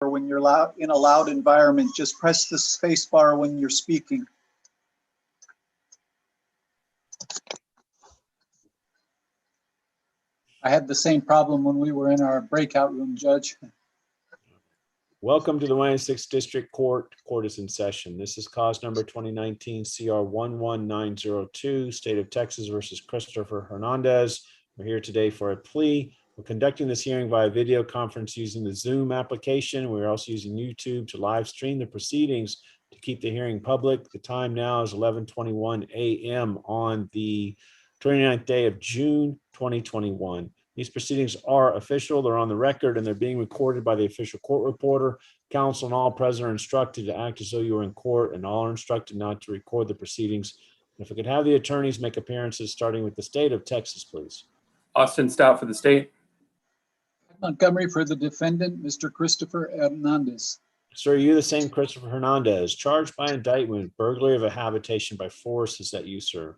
when you're loud in a loud environment. Just press the space bar when you're speaking. I had the same problem when we were in our breakout room, Judge. Welcome to the 96th District Court. Court is in session. This is cause number 2019 CR 11902, State of Texas versus Christopher Hernandez. We're here today for a plea. We're conducting this hearing via video conference using the Zoom application. We're also using YouTube to live stream the proceedings to keep the hearing public. The time now is 11:21 a.m. on the 29th day of June 2021. These proceedings are official, they're on the record, and they're being recorded by the official court reporter. Counsel and all present are instructed to act as though you were in court, and all are instructed not to record the proceedings. If we could have the attorneys make appearances, starting with the state of Texas, please. Austin Stout for the state. Montgomery for the defendant, Mr. Christopher Hernandez. Sir, you the same Christopher Hernandez, charged by indictment, burglary of a habitation by force. Is that you, sir?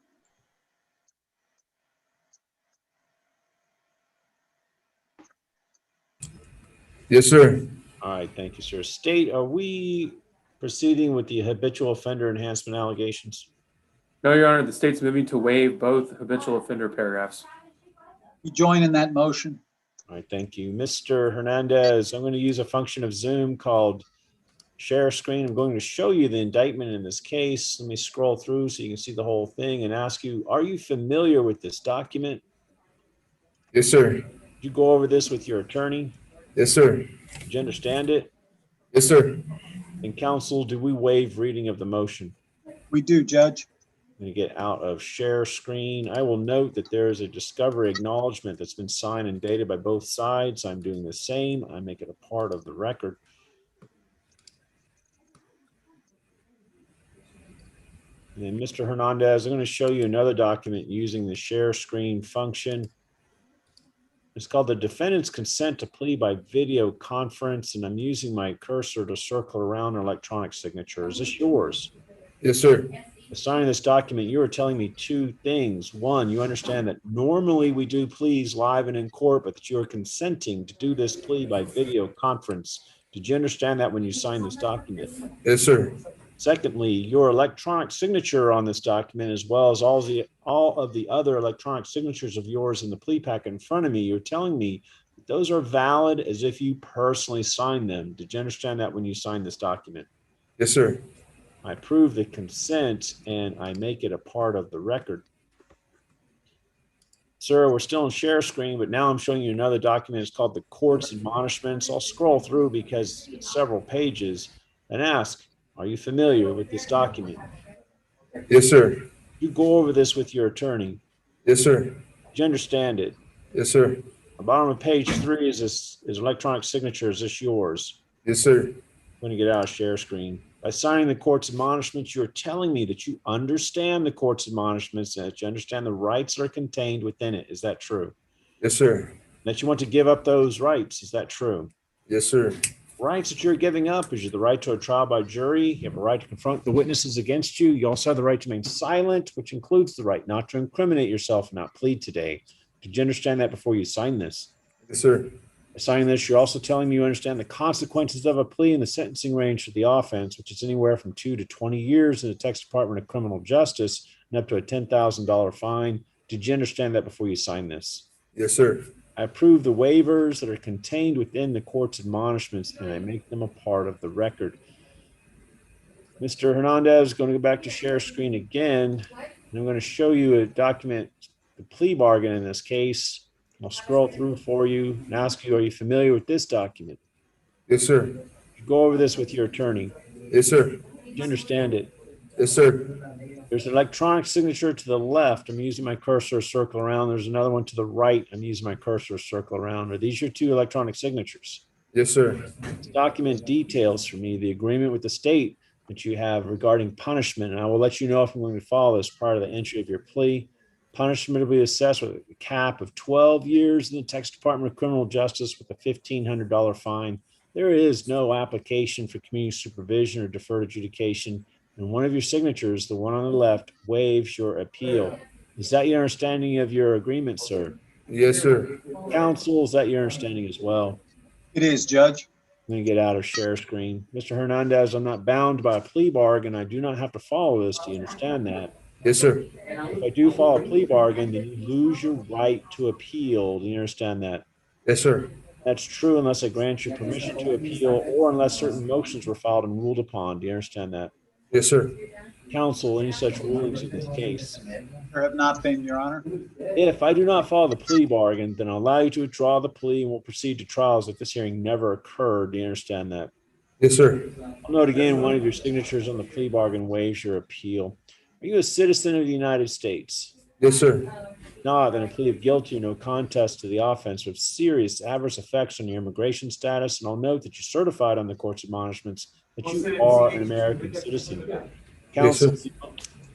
Yes, sir. All right, thank you, sir. State, are we proceeding with the habitual offender enhancement allegations? No, Your Honor, the state's moving to waive both habitual offender paragraphs. You join in that motion. All right, thank you. Mr. Hernandez, I'm going to use a function of Zoom called share screen. I'm going to show you the indictment in this case. Let me scroll through so you can see the whole thing and ask you, are you familiar with this document? Yes, sir. Did you go over this with your attorney? Yes, sir. Did you understand it? Yes, sir. And counsel, do we waive reading of the motion? We do, Judge. I'm going to get out of share screen. I will note that there is a discovery acknowledgement that's been signed and dated by both sides. I'm doing the same. I make it a part of the record. And then Mr. Hernandez, I'm going to show you another document using the share screen function. It's called the defendant's consent to plea by video conference, and I'm using my cursor to circle around an electronic signature. Is this yours? Yes, sir. Signing this document, you are telling me two things. One, you understand that normally we do pleas live and in court, but that you are consenting to do this plea by video conference. Did you understand that when you signed this document? Yes, sir. Secondly, your electronic signature on this document, as well as all of the other electronic signatures of yours in the plea packet in front of me, you're telling me that those are valid as if you personally signed them. Did you understand that when you signed this document? Yes, sir. I approve the consent and I make it a part of the record. Sir, we're still in share screen, but now I'm showing you another document. It's called the court's admonishments. I'll scroll through because it's several pages and ask, are you familiar with this document? Yes, sir. You go over this with your attorney. Yes, sir. Do you understand it? Yes, sir. The bottom of page 3 is electronic signature. Is this yours? Yes, sir. I'm going to get out of share screen. By signing the court's admonishments, you're telling me that you understand the court's admonishments and that you understand the rights that are contained within it. Is that true? Yes, sir. That you want to give up those rights. Is that true? Yes, sir. Rights that you're giving up is the right to a trial by jury. You have a right to confront the witnesses against you. You also have the right to remain silent, which includes the right not to incriminate yourself and not plead today. Did you understand that before you signed this? Yes, sir. By signing this, you're also telling me you understand the consequences of a plea and the sentencing range for the offense, which is anywhere from 2 to 20 years in the Texas Department of Criminal Justice and up to a $10,000 fine. Did you understand that before you signed this? Yes, sir. I approve the waivers that are contained within the court's admonishments, and I make them a part of the record. Mr. Hernandez is going to go back to share screen again, and I'm going to show you a document, the plea bargain in this case. I'll scroll through for you and ask you, are you familiar with this document? Yes, sir. You go over this with your attorney. Yes, sir. Do you understand it? Yes, sir. There's an electronic signature to the left. I'm using my cursor to circle around. There's another one to the right. I'm using my cursor to circle around. Are these your two electronic signatures? Yes, sir. This document details for me the agreement with the state that you have regarding punishment. And I will let you know if I'm going to follow this prior to the entry of your plea. Punishment will be assessed with a cap of 12 years in the Texas Department of Criminal Justice with a $1,500 fine. There is no application for community supervision or deferred adjudication. And one of your signatures, the one on the left, waives your appeal. Is that your understanding of your agreement, sir? Yes, sir. Counsel, is that your understanding as well? It is, Judge. Let me get out of share screen. Mr. Hernandez, I'm not bound by a plea bargain. I do not have to follow this. Do you understand that? Yes, sir. If I do follow a plea bargain, then you lose your right to appeal. Do you understand that? Yes, sir. That's true unless I grant you permission to appeal or unless certain motions were filed and ruled upon. Do you understand that? Yes, sir. Counsel, any such rulings in this case? There have not been, Your Honor. If I do not follow the plea bargain, then I'll allow you to withdraw the plea and we'll proceed to trial as if this hearing never occurred. Do you understand that? Yes, sir. I'll note again, one of your signatures on the plea bargain waives your appeal. Are you a citizen of the United States? Yes, sir. Not, then a plea of guilty or no contest to the offense with serious adverse effects on your immigration status. And I'll note that you're certified on the court's admonishments that you are an American citizen. Yes, sir.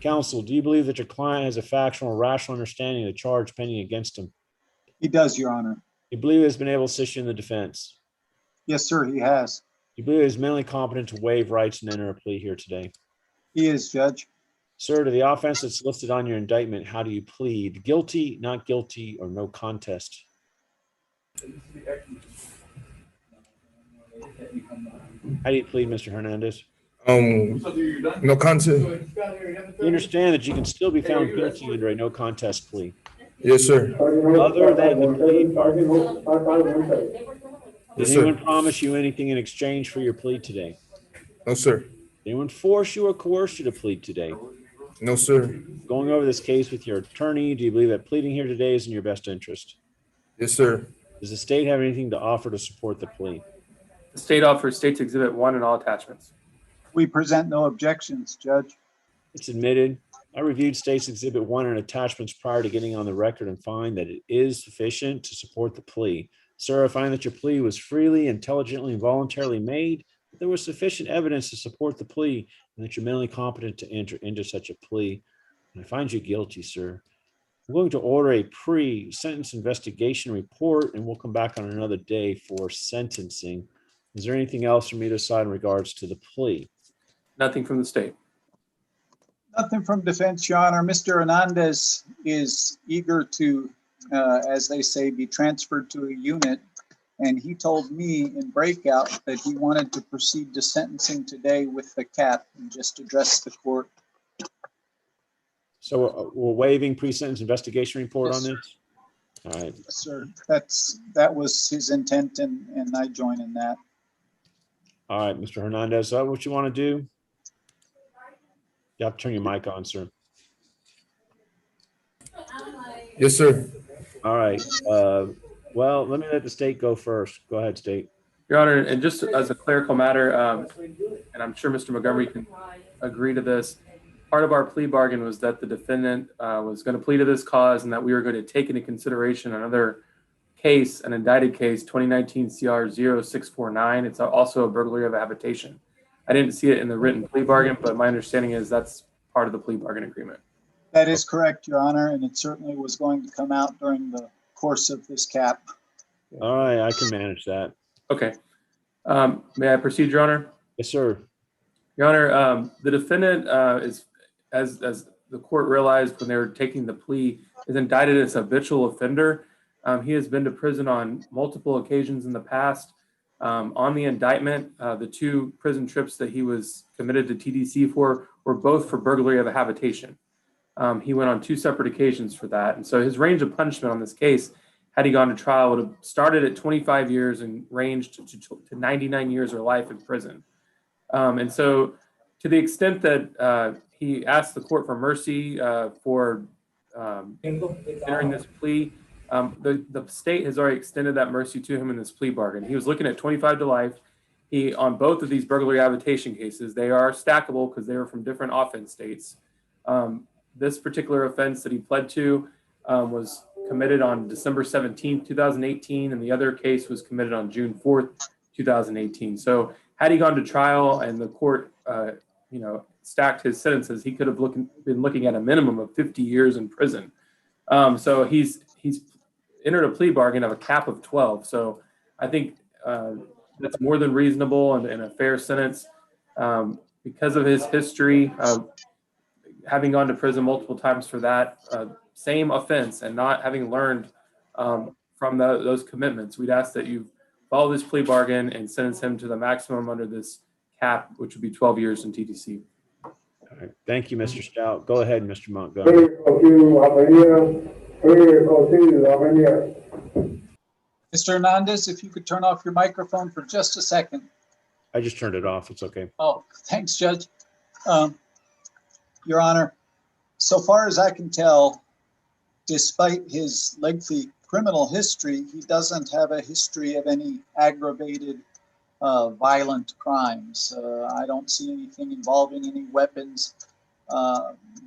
Counsel, do you believe that your client has a factual and rational understanding of the charge pending against him? He does, Your Honor. You believe he has been able to assist you in the defense? Yes, sir, he has. You believe he is mentally competent to waive rights and enter a plea here today? He is, Judge. Sir, to the offense that's listed on your indictment, how do you plead? Guilty, not guilty, or no contest? How do you plead, Mr. Hernandez? No contest. You understand that you can still be found guilty under a no contest plea. Yes, sir. Other than the plea bargain, did Yes, anyone sir. promise you anything in exchange for your plea today? No, sir. Did anyone force you or coerce you to plead today? No, sir. Going over this case with your attorney, do you believe that pleading here today is in your best interest? Yes, sir. Does the state have anything to offer to support the plea? The state offers State's Exhibit 1 and all attachments. We present no objections, Judge. It's admitted. I reviewed State's Exhibit 1 and attachments prior to getting on the record and find that it is sufficient to support the plea. Sir, I find that your plea was freely, intelligently, and voluntarily made. There was sufficient evidence to support the plea and that you're mentally competent to enter into such a plea. And I find you guilty, sir. I'm going to order a pre-sentence investigation report and we'll come back on another day for sentencing. Is there anything else from either side in regards to the plea? Nothing from the state. Nothing from defense, Your Honor. Mr. Hernandez is eager to, as they say, be transferred to a unit. And he told me in breakout that he wanted to proceed to sentencing today with the cap and just address the court. So we're waiving pre-sentence investigation report Yes, on this? All right. Sir, that was his intent, and I join in that. All right, Mr. Hernandez, is that what you want to do? You have to turn your mic on, sir. Yes, sir. All right. Well, let me let the state go first. Go ahead, state. Your Honor, and just as a clerical matter, and I'm sure Mr. Montgomery can agree to this, part of our plea bargain was that the defendant was going to plead to this cause and that we were going to take into consideration another case, an indicted case, 2019 CR 0649. It's also a burglary of a habitation. I didn't see it in the written plea bargain, but my understanding is that's part of the plea bargain agreement. That is correct, Your Honor, and it certainly was going to come out during the course of this cap. All right, I can manage that. Okay. May I proceed, Your Honor? Yes, sir. Your Honor, the defendant is, as the court realized when they were taking the plea, is indicted as a habitual offender. He has been to prison on multiple occasions in the past. On the indictment, the 2 prison trips that he was committed to TDC for were both for burglary of a habitation. He went on 2 separate occasions for that. And so his range of punishment on this case, had he gone to trial, would have started at 25 years and ranged to 99 years or life in prison. And so to the extent that he asked the court for mercy for entering this plea, the state has already extended that mercy to him in this plea bargain. He was looking at 25 to life. He, on both of these burglary habitation cases, they are stackable because they were from different offense states. This particular offense that he pled to was committed on December 17th, 2018, and the other case was committed on June 4th, 2018. So had he gone to trial and the court, stacked his sentences, he could have been looking at a minimum of 50 years in prison. So he's entered a plea bargain of a cap of 12. So I think that's more than reasonable and a fair sentence because of his history of having gone to prison multiple times for that same offense and not having learned from those commitments. We'd ask that you follow this plea bargain and sentence him to the maximum under this cap, which would be 12 years in TTC. All right. Thank you, Mr. Stout. Go ahead, Mr. Montgomery. Mr. Hernandez, if you could turn off your microphone for just a second. I just turned it off. It's okay. Oh, thanks, Judge. Your Honor, so far as I can tell, despite his lengthy criminal history, he doesn't have a history of any aggravated violent crimes. I don't see anything involving any weapons.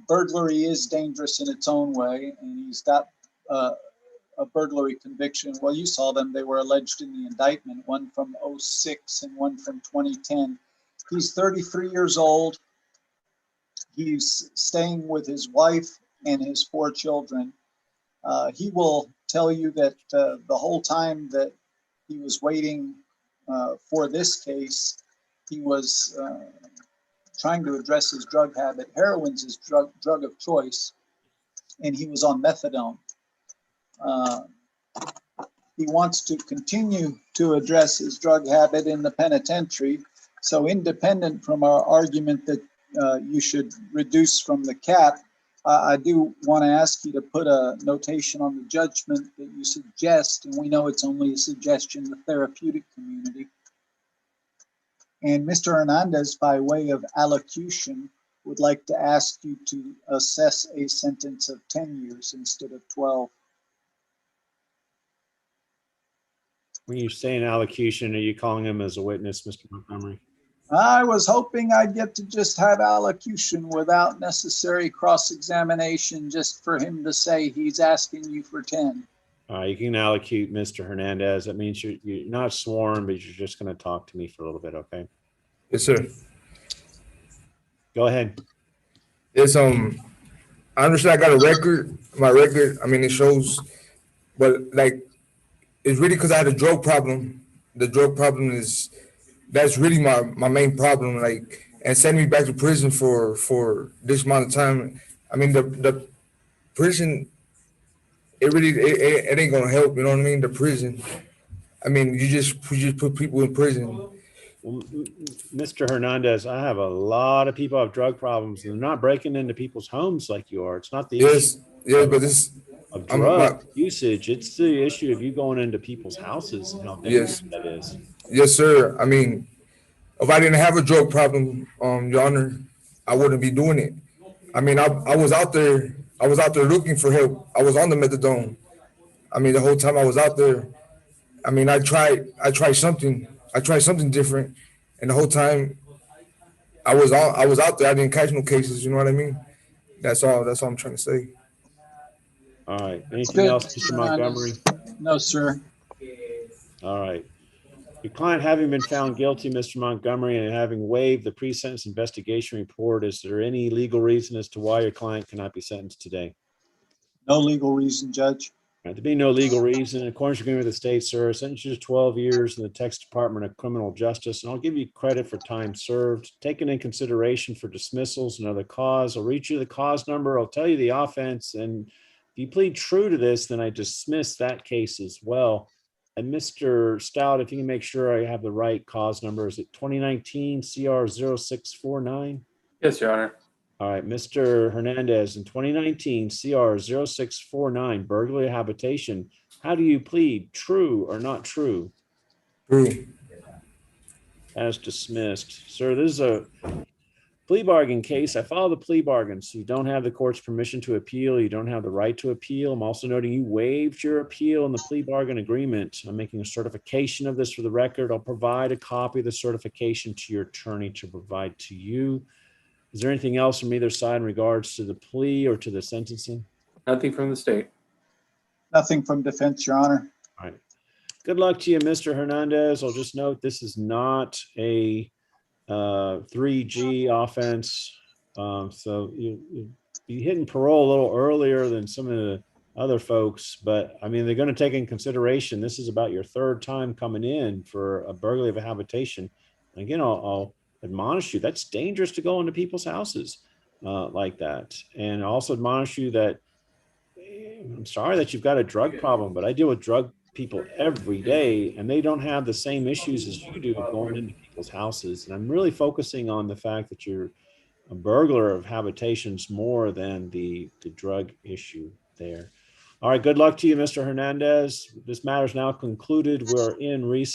Burglary is dangerous in its own way, and he's got a burglary conviction. Well, you saw them. They were alleged in the indictment, one from 2006 and one from 2010. He's 33 years old. He's staying with his wife and his 4 children. He will tell you that the whole time that he was waiting for this case, he was trying to address his drug habit. Heroin's his drug of choice, and he was on methadone. He wants to continue to address his drug habit in the penitentiary. So independent from our argument that you should reduce from the cap, I do want to ask you to put a notation on the judgment that you suggest, and we know it's only a suggestion, the therapeutic community. And Mr. Hernandez, by way of allocution, would like to ask you to assess a sentence of 10 years instead of 12. When you say an allocution, are you calling him as a witness, Mr. Montgomery? I was hoping I'd get to just have allocution without necessary cross-examination, just for him to say he's asking you for 10. You can allocute Mr. Hernandez. That means you're not sworn, but you're just going to talk to me for a little bit, okay? Yes, sir. Go ahead. Yes, I understand I got a record. My record, I mean, it shows, but like, it's really because I had a drug problem. The drug problem that's really my main problem. Like, and sending me back to prison for this amount of time. I mean, the prison, it ain't gonna help. You know what I mean? The prison. I mean, you just put people in prison. Well, Mr. Hernandez, I have a lot of people who have drug problems, and they're not breaking into people's homes like you are. It's not the issue. Yeah, but this of drug usage. It's the issue of you going into people's houses and how dangerous that is. Yes, sir. I mean, if I didn't have a drug problem, Your Honor, I wouldn't be doing it. I mean, I was out there. I was out there looking for help. I was on the methadone. I mean, the whole time I was out there. I mean, I tried something. I tried something different, and the whole time I was out there. I didn't catch no cases. You know what I mean? That's all I'm trying to say. All right. Anything else, Mr. Montgomery? No, sir. All right. Your client having been found guilty, Mr. Montgomery, and having waived the pre-sentence investigation report, is there any legal reason as to why your client cannot be sentenced today? No legal reason, Judge. All right, there be no legal reason. In accordance with the agreement with the state, sir, sentence you to 12 years in the Texas Department of Criminal Justice, and I'll give you credit for time served. Taken in consideration for dismissals and other cause, I'll read you the cause number. I'll tell you the offense, and if you plead true to this, then I dismiss that case as well. And Mr. Stout, if you can make sure I have the right cause number, is it 2019 CR 0649? Yes, Your Honor. All right, Mr. Hernandez, in 2019 CR 0649, burglary habitation, how do you plead, true or not true? True. As dismissed. Sir, this is a plea bargain case. I follow the plea bargain, so you don't have the court's permission to appeal. You don't have the right to appeal. I'm also noting you waived your appeal in the plea bargain agreement. I'm making a certification of this for the record. I'll provide a copy of the certification to your attorney to provide to you. Is there anything else from either side in regards to the plea or to the sentencing? Nothing from the state. Nothing from defense, Your Honor. All right. Good luck to you, Mr. Hernandez. I'll just note this is not a 3G offense. So you'll be hitting parole a little earlier than some of the other folks, but I mean, they're going to take in consideration this is about your 3rd time coming in for a burglary of a habitation. And again, I'll admonish you, that's dangerous to go into people's houses like that. And also admonish you that I'm sorry that you've got a drug problem, but I deal with drug people every day, and they don't have the same issues as you do going into people's houses. And I'm really focusing on the fact that you're a burglar of habitations more than the drug issue there. All right, good luck to you, Mr. Hernandez. This matter is now concluded. We're in recess.